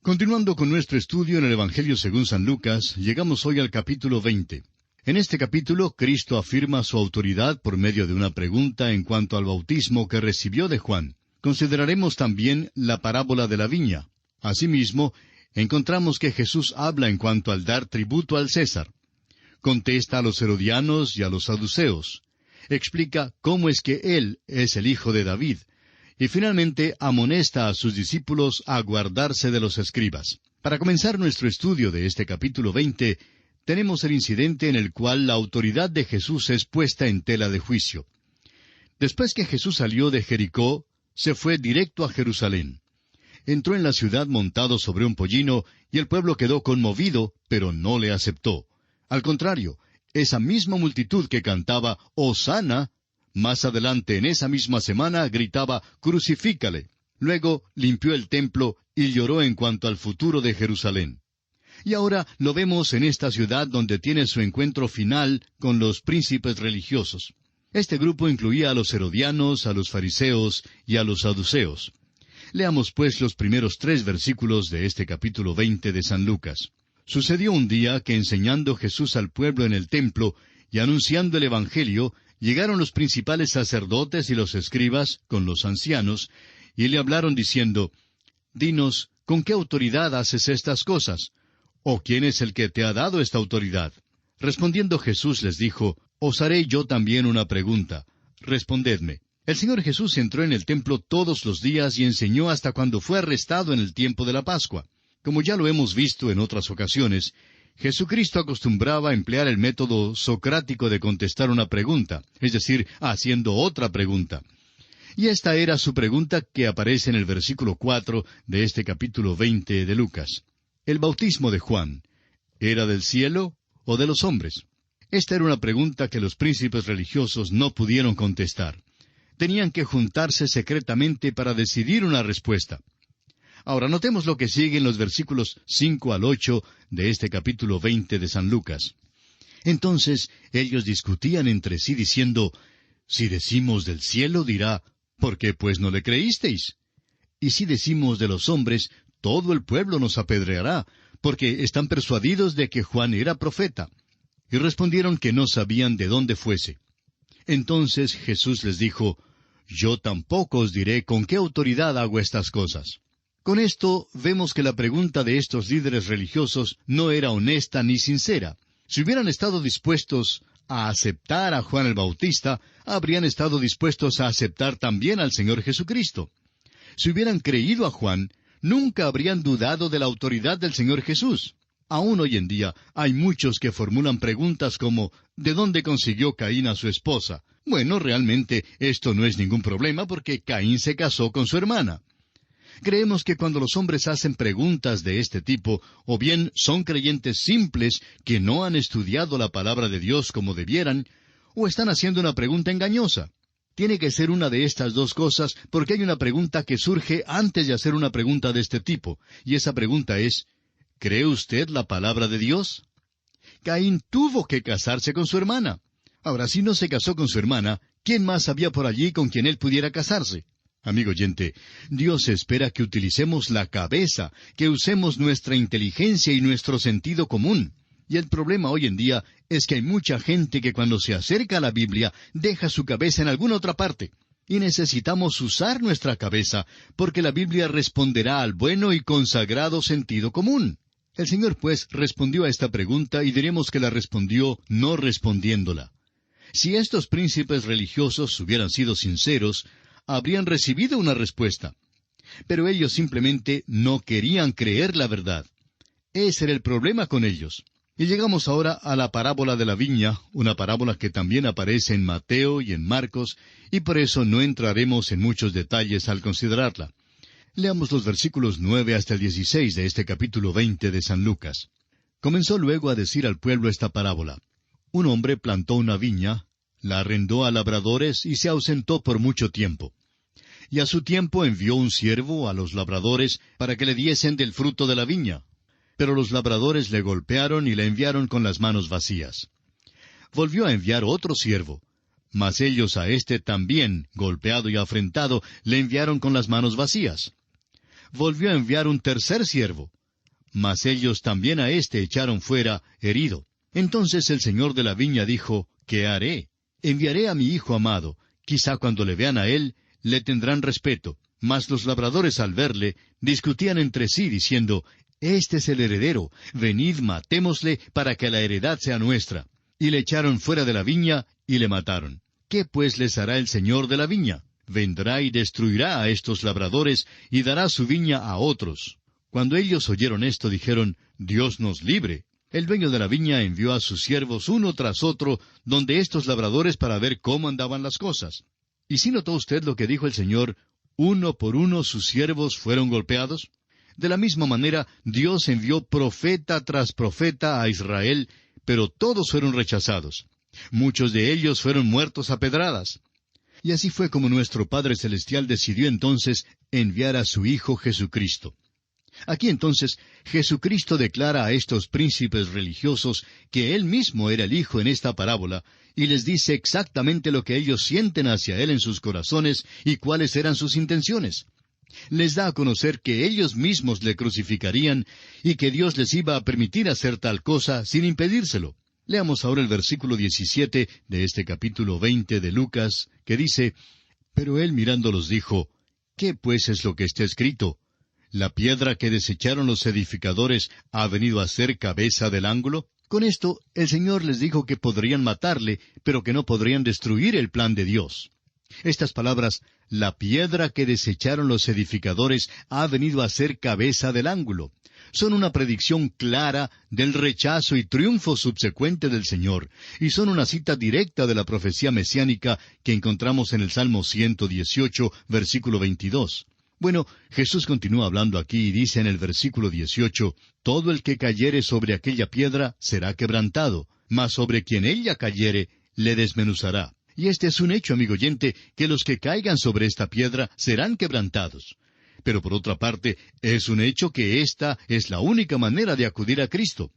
Continuando con nuestro estudio en el Evangelio según San Lucas, llegamos hoy al capítulo 20. En este capítulo, Cristo afirma su autoridad por medio de una pregunta en cuanto al bautismo que recibió de Juan. Consideraremos también la parábola de la viña. Asimismo, encontramos que Jesús habla en cuanto al dar tributo al César. Contesta a los herodianos y a los saduceos. Explica cómo es que Él es el hijo de David. Y finalmente amonesta a sus discípulos a guardarse de los escribas. Para comenzar nuestro estudio de este capítulo 20, tenemos el incidente en el cual la autoridad de Jesús es puesta en tela de juicio. Después que Jesús salió de Jericó, se fue directo a Jerusalén. Entró en la ciudad montado sobre un pollino, y el pueblo quedó conmovido, pero no le aceptó. Al contrario, esa misma multitud que cantaba «Hosana», más adelante en esa misma semana gritaba «Crucifícale». Luego limpió el templo y lloró en cuanto al futuro de Jerusalén. Y ahora lo vemos en esta ciudad donde tiene su encuentro final con los príncipes religiosos. Este grupo incluía a los herodianos, a los fariseos y a los saduceos. Leamos pues los primeros 3 versículos de este capítulo 20 de San Lucas. Sucedió un día que enseñando Jesús al pueblo en el templo y anunciando el Evangelio, llegaron los principales sacerdotes y los escribas con los ancianos, y le hablaron diciendo, «Dinos, ¿con qué autoridad haces estas cosas? ¿O quién es el que te ha dado esta autoridad?» Respondiendo Jesús les dijo, «Os haré yo también una pregunta. Respondedme». El Señor Jesús entró en el templo todos los días y enseñó hasta cuando fue arrestado en el tiempo de la Pascua. Como ya lo hemos visto en otras ocasiones, Jesucristo acostumbraba a emplear el método socrático de contestar una pregunta, es decir, haciendo otra pregunta. Y esta era su pregunta que aparece en el versículo 4 de este capítulo 20 de Lucas. El bautismo de Juan, ¿era del cielo o de los hombres? Esta era una pregunta que los príncipes religiosos no pudieron contestar. Tenían que juntarse secretamente para decidir una respuesta. Ahora notemos lo que sigue en los versículos 5 al 8 de este capítulo 20 de San Lucas. Entonces ellos discutían entre sí diciendo, «Si decimos del cielo, dirá, ¿por qué pues no le creísteis? Y si decimos de los hombres, todo el pueblo nos apedreará, porque están persuadidos de que Juan era profeta». Y respondieron que no sabían de dónde fuese. Entonces Jesús les dijo, «Yo tampoco os diré con qué autoridad hago estas cosas». Con esto vemos que la pregunta de estos líderes religiosos no era honesta ni sincera. Si hubieran estado dispuestos a aceptar a Juan el Bautista, habrían estado dispuestos a aceptar también al Señor Jesucristo. Si hubieran creído a Juan, nunca habrían dudado de la autoridad del Señor Jesús. Aún hoy en día hay muchos que formulan preguntas como ¿de dónde consiguió Caín a su esposa? Bueno, realmente esto no es ningún problema porque Caín se casó con su hermana. Creemos que cuando los hombres hacen preguntas de este tipo, o bien son creyentes simples que no han estudiado la palabra de Dios como debieran, o están haciendo una pregunta engañosa. Tiene que ser una de estas dos cosas porque hay una pregunta que surge antes de hacer una pregunta de este tipo, y esa pregunta es, ¿cree usted la palabra de Dios? Caín tuvo que casarse con su hermana. Ahora, si no se casó con su hermana, ¿quién más había por allí con quien él pudiera casarse? Amigo oyente, Dios espera que utilicemos la cabeza, que usemos nuestra inteligencia y nuestro sentido común. Y el problema hoy en día es que hay mucha gente que cuando se acerca a la Biblia deja su cabeza en alguna otra parte. Y necesitamos usar nuestra cabeza, porque la Biblia responderá al bueno y consagrado sentido común. El Señor, pues, respondió a esta pregunta y diremos que la respondió no respondiéndola. Si estos príncipes religiosos hubieran sido sinceros, habrían recibido una respuesta. Pero ellos simplemente no querían creer la verdad. Ese era el problema con ellos. Y llegamos ahora a la parábola de la viña, una parábola que también aparece en Mateo y en Marcos, y por eso no entraremos en muchos detalles al considerarla. Leamos los versículos 9 hasta el 16 de este capítulo 20 de San Lucas. Comenzó luego a decir al pueblo esta parábola. Un hombre plantó una viña, la arrendó a labradores y se ausentó por mucho tiempo. Y a su tiempo envió un siervo a los labradores para que le diesen del fruto de la viña. Pero los labradores le golpearon y le enviaron con las manos vacías. Volvió a enviar otro siervo, mas ellos a éste también, golpeado y afrentado, le enviaron con las manos vacías. Volvió a enviar un tercer siervo, mas ellos también a éste echaron fuera, herido. Entonces el señor de la viña dijo, ¿qué haré? Enviaré a mi hijo amado. Quizá cuando le vean a él, le tendrán respeto. Mas los labradores al verle, discutían entre sí, diciendo, Este es el heredero, venid matémosle, para que la heredad sea nuestra. Y le echaron fuera de la viña, y le mataron. ¿Qué pues les hará el señor de la viña? Vendrá y destruirá a estos labradores, y dará su viña a otros. Cuando ellos oyeron esto, dijeron, Dios nos libre. El dueño de la viña envió a sus siervos uno tras otro, donde estos labradores para ver cómo andaban las cosas. ¿Y si notó usted lo que dijo el Señor? Uno por uno sus siervos fueron golpeados. De la misma manera, Dios envió profeta tras profeta a Israel, pero todos fueron rechazados. Muchos de ellos fueron muertos a pedradas. Y así fue como nuestro Padre Celestial decidió entonces enviar a su Hijo Jesucristo. Aquí entonces Jesucristo declara a estos príncipes religiosos que Él mismo era el Hijo en esta parábola, y les dice exactamente lo que ellos sienten hacia Él en sus corazones y cuáles eran sus intenciones. Les da a conocer que ellos mismos le crucificarían y que Dios les iba a permitir hacer tal cosa sin impedírselo. Leamos ahora el versículo 17 de este capítulo 20 de Lucas, que dice, Pero Él mirándolos dijo, ¿Qué pues es lo que está escrito? ¿La piedra que desecharon los edificadores ha venido a ser cabeza del ángulo? Con esto, el Señor les dijo que podrían matarle, pero que no podrían destruir el plan de Dios. Estas palabras, la piedra que desecharon los edificadores ha venido a ser cabeza del ángulo, son una predicción clara del rechazo y triunfo subsecuente del Señor, y son una cita directa de la profecía mesiánica que encontramos en el Salmo 118, versículo 22. Bueno, Jesús continúa hablando aquí y dice en el versículo 18, Todo el que cayere sobre aquella piedra será quebrantado, mas sobre quien ella cayere, le desmenuzará. Y este es un hecho, amigo oyente, que los que caigan sobre esta piedra serán quebrantados. Pero por otra parte, es un hecho que esta es la única manera de acudir a Cristo.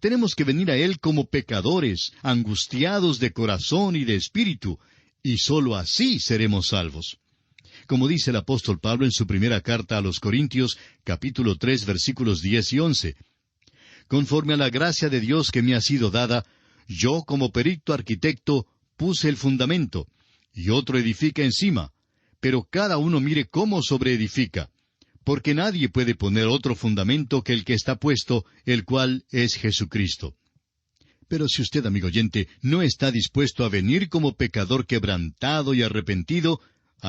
Tenemos que venir a Él como pecadores, angustiados de corazón y de espíritu, y sólo así seremos salvos. Como dice el apóstol Pablo en su primera carta a los Corintios, capítulo 3, versículos 10 y 11. Conforme a la gracia de Dios que me ha sido dada, yo como perito arquitecto puse el fundamento, y otro edifica encima, pero cada uno mire cómo sobreedifica, porque nadie puede poner otro fundamento que el que está puesto, el cual es Jesucristo. Pero si usted, amigo oyente, no está dispuesto a venir como pecador quebrantado y arrepentido,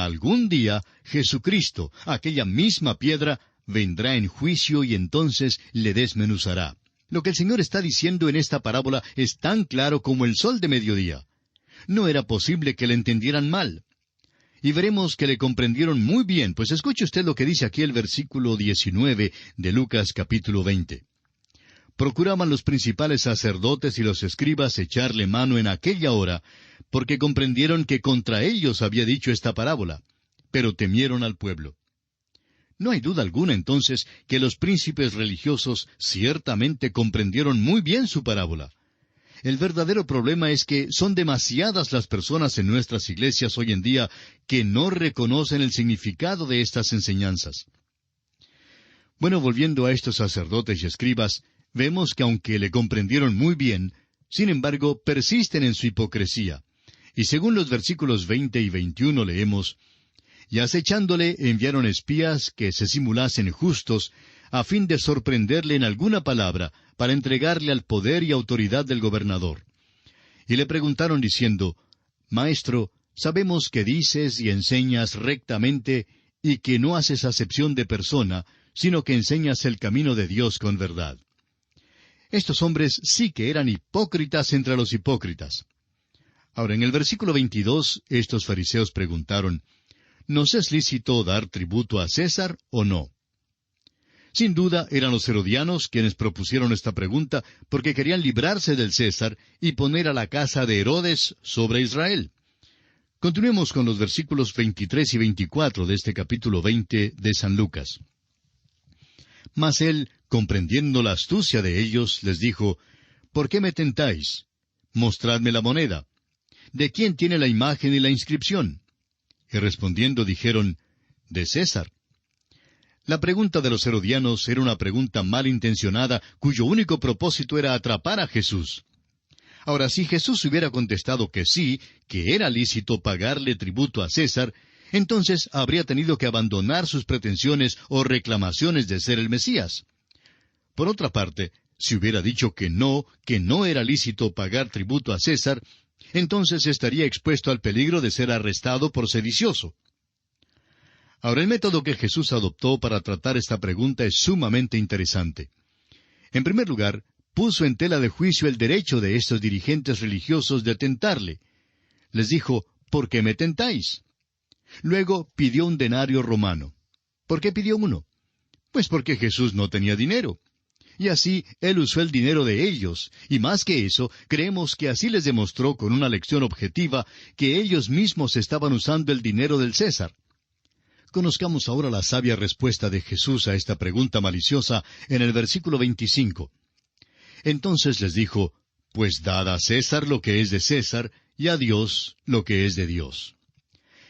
algún día Jesucristo, aquella misma piedra, vendrá en juicio y entonces le desmenuzará. Lo que el Señor está diciendo en esta parábola es tan claro como el sol de mediodía. No era posible que le entendieran mal. Y veremos que le comprendieron muy bien, pues escuche usted lo que dice aquí el versículo 19 de Lucas capítulo 20. Procuraban los principales sacerdotes y los escribas echarle mano en aquella hora, porque comprendieron que contra ellos había dicho esta parábola, pero temieron al pueblo. No hay duda alguna entonces que los príncipes religiosos ciertamente comprendieron muy bien su parábola. El verdadero problema es que son demasiadas las personas en nuestras iglesias hoy en día que no reconocen el significado de estas enseñanzas. Bueno, volviendo a estos sacerdotes y escribas, vemos que aunque le comprendieron muy bien, sin embargo persisten en su hipocresía. Y según los versículos 20 y 21 leemos, Y acechándole enviaron espías que se simulasen justos, a fin de sorprenderle en alguna palabra, para entregarle al poder y autoridad del gobernador. Y le preguntaron diciendo, Maestro, sabemos que dices y enseñas rectamente, y que no haces acepción de persona, sino que enseñas el camino de Dios con verdad. Estos hombres sí que eran hipócritas entre los hipócritas. Ahora, en el versículo 22, estos fariseos preguntaron, ¿Nos es lícito dar tributo a César o no? Sin duda eran los herodianos quienes propusieron esta pregunta porque querían librarse del César y poner a la casa de Herodes sobre Israel. Continuemos con los versículos 23 y 24 de este capítulo 20 de San Lucas. Mas él, comprendiendo la astucia de ellos, les dijo, ¿Por qué me tentáis? Mostradme la moneda. ¿De quién tiene la imagen y la inscripción? Y respondiendo dijeron, de César. La pregunta de los herodianos era una pregunta malintencionada, cuyo único propósito era atrapar a Jesús. Ahora, si Jesús hubiera contestado que sí, que era lícito pagarle tributo a César, entonces habría tenido que abandonar sus pretensiones o reclamaciones de ser el Mesías. Por otra parte, si hubiera dicho que no era lícito pagar tributo a César, entonces estaría expuesto al peligro de ser arrestado por sedicioso. Ahora, el método que Jesús adoptó para tratar esta pregunta es sumamente interesante. En primer lugar, puso en tela de juicio el derecho de estos dirigentes religiosos de tentarle. Les dijo, ¿por qué me tentáis? Luego pidió un denario romano. ¿Por qué pidió uno? Pues porque Jesús no tenía dinero. Y así él usó el dinero de ellos, y más que eso, creemos que así les demostró con una lección objetiva que ellos mismos estaban usando el dinero del César. Conozcamos ahora la sabia respuesta de Jesús a esta pregunta maliciosa en el versículo 25. Entonces les dijo, pues dad a César lo que es de César, y a Dios lo que es de Dios.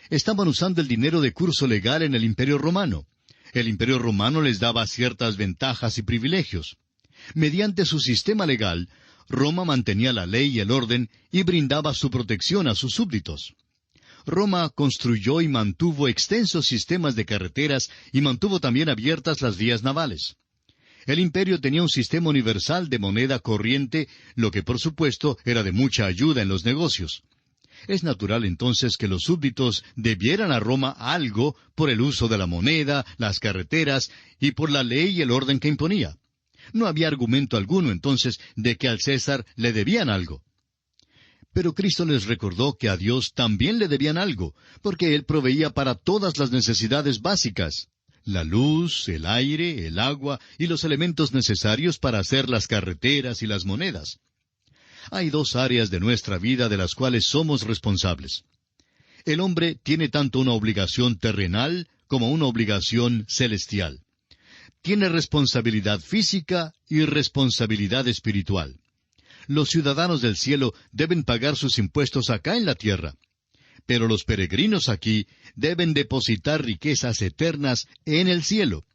Estaban usando el dinero de curso legal en el Imperio Romano. El Imperio Romano les daba ciertas ventajas y privilegios. Mediante su sistema legal, Roma mantenía la ley y el orden y brindaba su protección a sus súbditos. Roma construyó y mantuvo extensos sistemas de carreteras y mantuvo también abiertas las vías navales. El imperio tenía un sistema universal de moneda corriente, lo que por supuesto era de mucha ayuda en los negocios. Es natural entonces que los súbditos debieran a Roma algo por el uso de la moneda, las carreteras y por la ley y el orden que imponía. No había argumento alguno entonces de que al César le debían algo. Pero Cristo les recordó que a Dios también le debían algo, porque Él proveía para todas las necesidades básicas: la luz, el aire, el agua y los elementos necesarios para hacer las carreteras y las monedas. Hay dos áreas de nuestra vida de las cuales somos responsables. El hombre tiene tanto una obligación terrenal como una obligación celestial. Tiene responsabilidad física y responsabilidad espiritual. Los ciudadanos del cielo deben pagar sus impuestos acá en la tierra. Pero los peregrinos aquí deben depositar riquezas eternas en el cielo.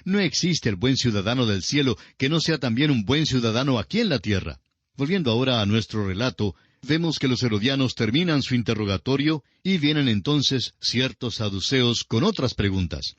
No existe el buen ciudadano del cielo que no sea también un buen ciudadano aquí en la tierra. Volviendo ahora a nuestro relato, vemos que los herodianos terminan su interrogatorio y vienen entonces ciertos saduceos con otras preguntas.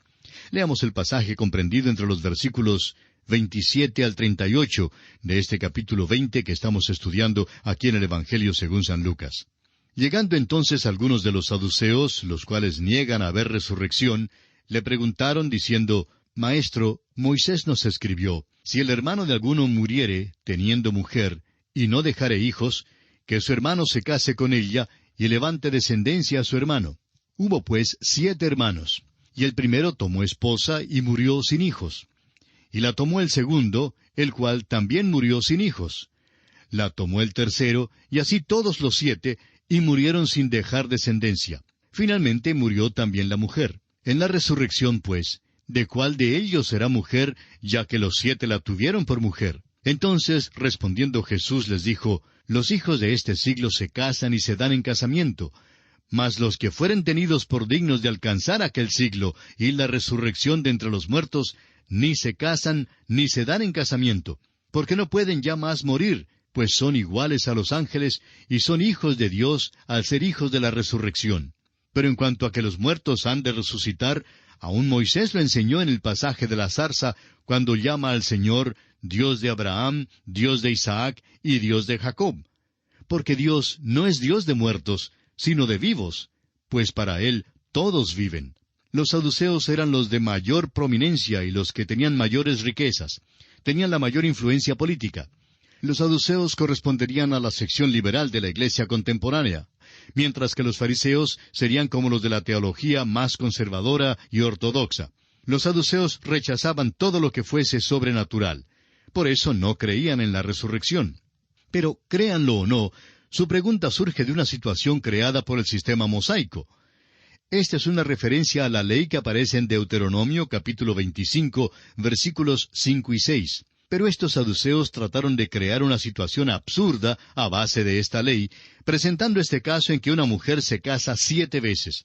Leamos el pasaje comprendido entre los versículos 27 al 38 de este capítulo 20 que estamos estudiando aquí en el Evangelio según San Lucas. Llegando entonces algunos de los saduceos, los cuales niegan haber resurrección, le preguntaron diciendo, Maestro, Moisés nos escribió, si el hermano de alguno muriere, teniendo mujer, y no dejare hijos, que su hermano se case con ella, y levante descendencia a su hermano. Hubo pues 7 hermanos, y el primero tomó esposa y murió sin hijos. Y la tomó el segundo, el cual también murió sin hijos. La tomó el tercero, y así todos los 7, y murieron sin dejar descendencia. Finalmente murió también la mujer. En la resurrección, pues, ¿de cuál de ellos será mujer, ya que los 7 la tuvieron por mujer? Entonces, respondiendo Jesús, les dijo, los hijos de este siglo se casan y se dan en casamiento, mas los que fueren tenidos por dignos de alcanzar aquel siglo y la resurrección de entre los muertos, ni se casan ni se dan en casamiento, porque no pueden ya más morir, pues son iguales a los ángeles y son hijos de Dios al ser hijos de la resurrección. Pero en cuanto a que los muertos han de resucitar, aún Moisés lo enseñó en el pasaje de la zarza, cuando llama al Señor Dios de Abraham, Dios de Isaac y Dios de Jacob. Porque Dios no es Dios de muertos, sino de vivos, pues para Él todos viven. Los saduceos eran los de mayor prominencia y los que tenían mayores riquezas. Tenían la mayor influencia política. Los saduceos corresponderían a la sección liberal de la Iglesia contemporánea, mientras que los fariseos serían como los de la teología más conservadora y ortodoxa. Los saduceos rechazaban todo lo que fuese sobrenatural. Por eso no creían en la resurrección. Pero, créanlo o no, su pregunta surge de una situación creada por el sistema mosaico. Esta es una referencia a la ley que aparece en Deuteronomio capítulo 25, versículos 5 y 6. Pero estos saduceos trataron de crear una situación absurda a base de esta ley, presentando este caso en que una mujer se casa 7 veces.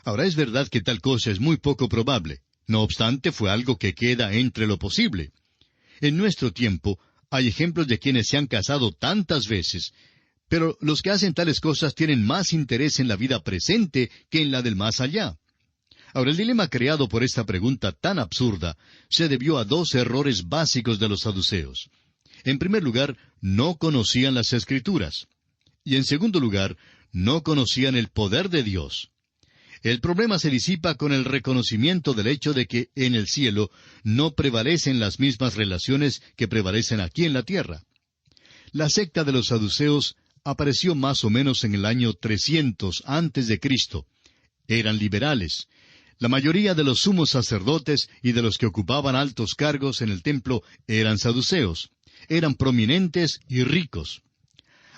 Ahora, es verdad que tal cosa es muy poco probable. No obstante, fue algo que queda entre lo posible. En nuestro tiempo hay ejemplos de quienes se han casado tantas veces, pero los que hacen tales cosas tienen más interés en la vida presente que en la del más allá. Ahora, el dilema creado por esta pregunta tan absurda se debió a dos errores básicos de los saduceos. En primer lugar, no conocían las Escrituras. Y en segundo lugar, no conocían el poder de Dios. El problema se disipa con el reconocimiento del hecho de que en el cielo no prevalecen las mismas relaciones que prevalecen aquí en la tierra. La secta de los saduceos apareció más o menos en el año 300 antes de Cristo. Eran liberales. La mayoría de los sumos sacerdotes y de los que ocupaban altos cargos en el templo eran saduceos. Eran prominentes y ricos.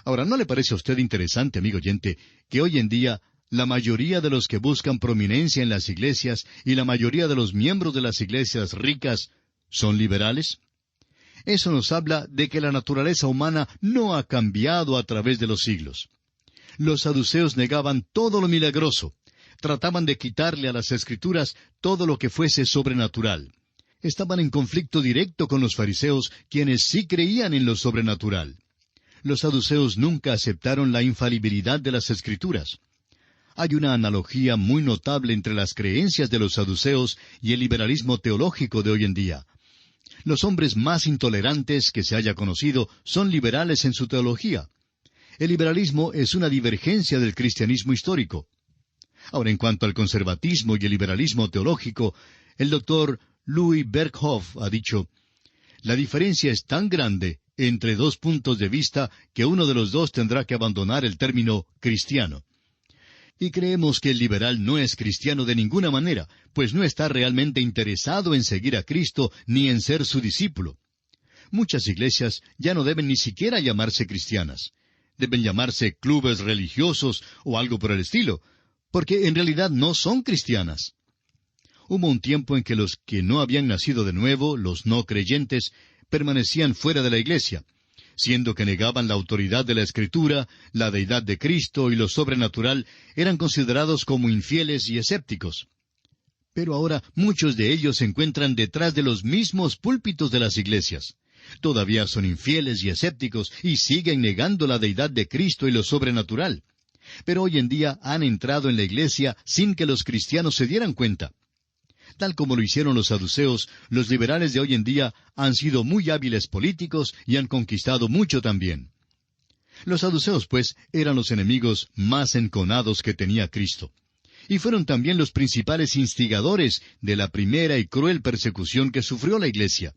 Ahora, ¿no le parece a usted interesante, amigo oyente, que hoy en día la mayoría de los que buscan prominencia en las iglesias y la mayoría de los miembros de las iglesias ricas son liberales? Eso nos habla de que la naturaleza humana no ha cambiado a través de los siglos. Los saduceos negaban todo lo milagroso. Trataban de quitarle a las Escrituras todo lo que fuese sobrenatural. Estaban en conflicto directo con los fariseos, quienes sí creían en lo sobrenatural. Los saduceos nunca aceptaron la infalibilidad de las Escrituras. Hay una analogía muy notable entre las creencias de los saduceos y el liberalismo teológico de hoy en día. Los hombres más intolerantes que se haya conocido son liberales en su teología. El liberalismo es una divergencia del cristianismo histórico. Ahora, en cuanto al conservatismo y el liberalismo teológico, el doctor Louis Berkhoff ha dicho, «La diferencia es tan grande entre dos puntos de vista que uno de los dos tendrá que abandonar el término cristiano». Y creemos que el liberal no es cristiano de ninguna manera, pues no está realmente interesado en seguir a Cristo ni en ser su discípulo. Muchas iglesias ya no deben ni siquiera llamarse cristianas. Deben llamarse clubes religiosos o algo por el estilo, porque en realidad no son cristianas. Hubo un tiempo en que los que no habían nacido de nuevo, los no creyentes, permanecían fuera de la iglesia, siendo que negaban la autoridad de la Escritura, la deidad de Cristo y lo sobrenatural, eran considerados como infieles y escépticos. Pero ahora muchos de ellos se encuentran detrás de los mismos púlpitos de las iglesias. Todavía son infieles y escépticos y siguen negando la deidad de Cristo y lo sobrenatural. Pero hoy en día han entrado en la iglesia sin que los cristianos se dieran cuenta. Tal como lo hicieron los saduceos, los liberales de hoy en día han sido muy hábiles políticos y han conquistado mucho también. Los saduceos, pues, eran los enemigos más enconados que tenía Cristo. Y fueron también los principales instigadores de la primera y cruel persecución que sufrió la iglesia.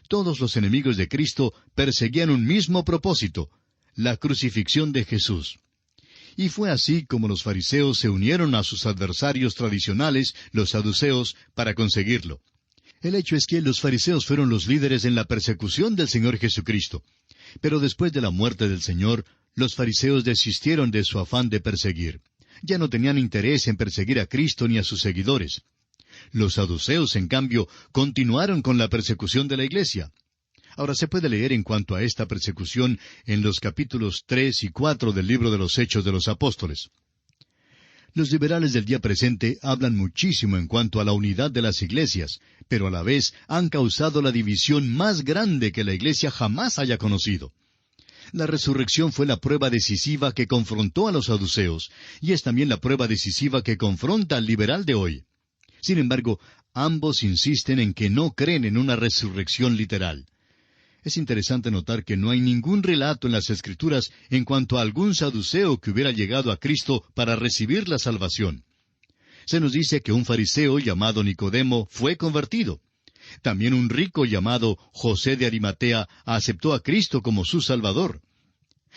Todos los enemigos de Cristo perseguían un mismo propósito, la crucifixión de Jesús. Y fue así como los fariseos se unieron a sus adversarios tradicionales, los saduceos, para conseguirlo. El hecho es que los fariseos fueron los líderes en la persecución del Señor Jesucristo. Pero después de la muerte del Señor, los fariseos desistieron de su afán de perseguir. Ya no tenían interés en perseguir a Cristo ni a sus seguidores. Los saduceos, en cambio, continuaron con la persecución de la iglesia. Ahora se puede leer en cuanto a esta persecución en los capítulos 3 y 4 del libro de los Hechos de los Apóstoles. Los liberales del día presente hablan muchísimo en cuanto a la unidad de las iglesias, pero a la vez han causado la división más grande que la iglesia jamás haya conocido. La resurrección fue la prueba decisiva que confrontó a los saduceos, y es también la prueba decisiva que confronta al liberal de hoy. Sin embargo, ambos insisten en que no creen en una resurrección literal. Es interesante notar que no hay ningún relato en las Escrituras en cuanto a algún saduceo que hubiera llegado a Cristo para recibir la salvación. Se nos dice que un fariseo llamado Nicodemo fue convertido. También un rico llamado José de Arimatea aceptó a Cristo como su Salvador.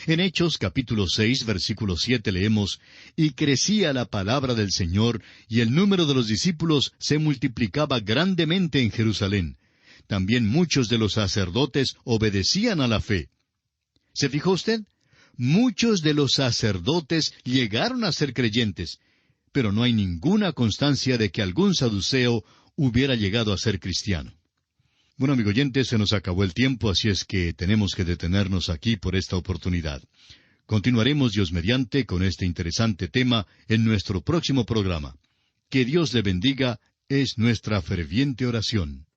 En Hechos capítulo 6, versículo 7 leemos, «Y crecía la palabra del Señor, y el número de los discípulos se multiplicaba grandemente en Jerusalén. También muchos de los sacerdotes obedecían a la fe». ¿Se fijó usted? Muchos de los sacerdotes llegaron a ser creyentes, pero no hay ninguna constancia de que algún saduceo hubiera llegado a ser cristiano. Bueno, amigo oyente, se nos acabó el tiempo, así es que tenemos que detenernos aquí por esta oportunidad. Continuaremos, Dios mediante, con este interesante tema en nuestro próximo programa. Que Dios le bendiga Es nuestra ferviente oración.